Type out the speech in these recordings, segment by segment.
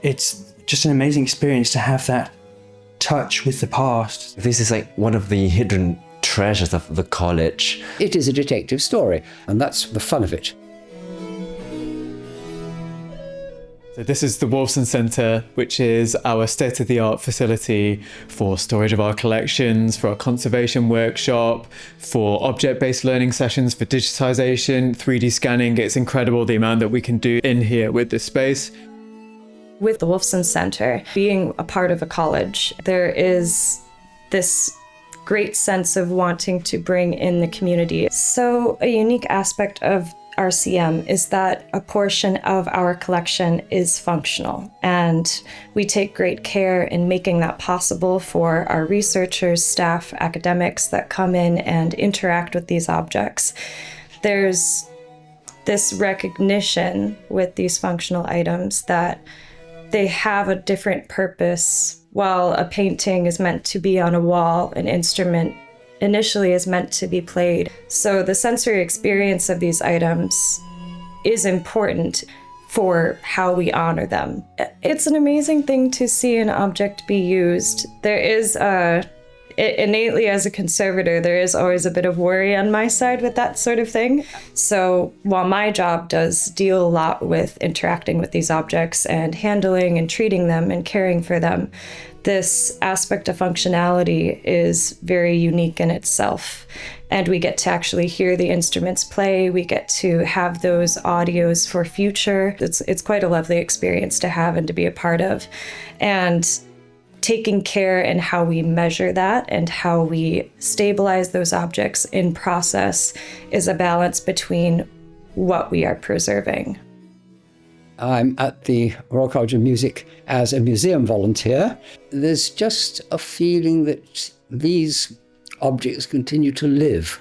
it's just an amazing experience to have that touch with the past. This is like one of the hidden treasures of the college. It is a detective story, and that's the fun of it. So this is the Wolfson Centre, which is our state-of-the-art facility for storage of our collections, for our conservation workshop, for object-based learning sessions, for digitization, 3D scanning. It's incredible the amount that we can do in here with this space. With the Wolfson Centre, being a part of a college, there is this great sense of wanting to bring in the community. So a unique aspect of RCM is that a portion of our collection is functional, and we take great care in making that possible for our researchers, staff, academics that come in and interact with these objects. There's this recognition with these functional items that they have a different purpose. While a painting is meant to be on a wall, an instrument initially is meant to be played. So the sensory experience of these items is important for how we honor them. It's an amazing thing to see an object be used. There is innately, as a conservator, there is always a bit of worry on my side with that sort of thing. So while my job does deal a lot with interacting with these objects and handling and treating them and caring for them, this aspect of functionality is very unique in itself. And we get to actually hear the instruments play. We get to have those audios for future. It's quite a lovely experience to have and to be a part of. And taking care in how we measure that and how we stabilize those objects in process is a balance between what we are preserving. I'm at the Royal College of Music as a museum volunteer. There's just a feeling that these objects continue to live,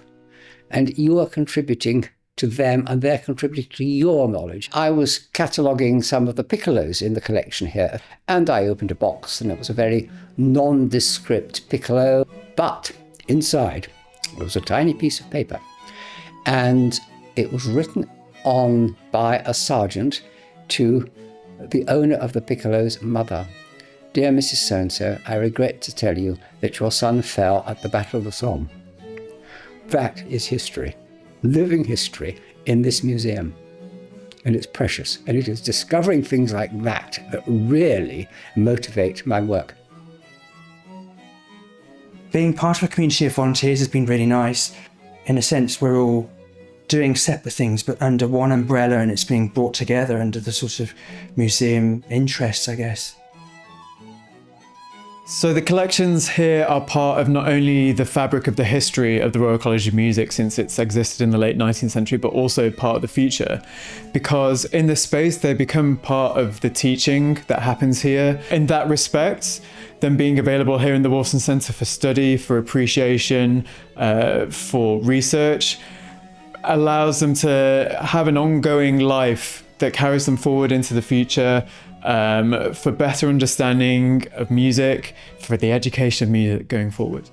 and you are contributing to them and they're contributing to your knowledge. I was cataloguing some of the piccolos in the collection here, and I opened a box, and it was a very nondescript piccolo, but inside there was a tiny piece of paper, and it was written on by a sergeant to the owner of the piccolo's mother. Dear Mrs. So-and-so, I regret to tell you that your son fell at the Battle of the Somme. That is history, living history in this museum. And it's precious. And it is discovering things like that that really motivate my work. Being part of a community of volunteers has been really nice. In a sense, we're all doing separate things, but under one umbrella, and it's being brought together under the sort of museum interests, I guess. So the collections here are part of not only the fabric of the history of the Royal College of Music since it's existed in the late 19th century, but also part of the future, because in this space they become part of the teaching that happens here. In that respect, them being available here in the Wolfson Centre for study, for appreciation, for research, allows them to have an ongoing life that carries them forward into the future, for better understanding of music, for the education of music going forward.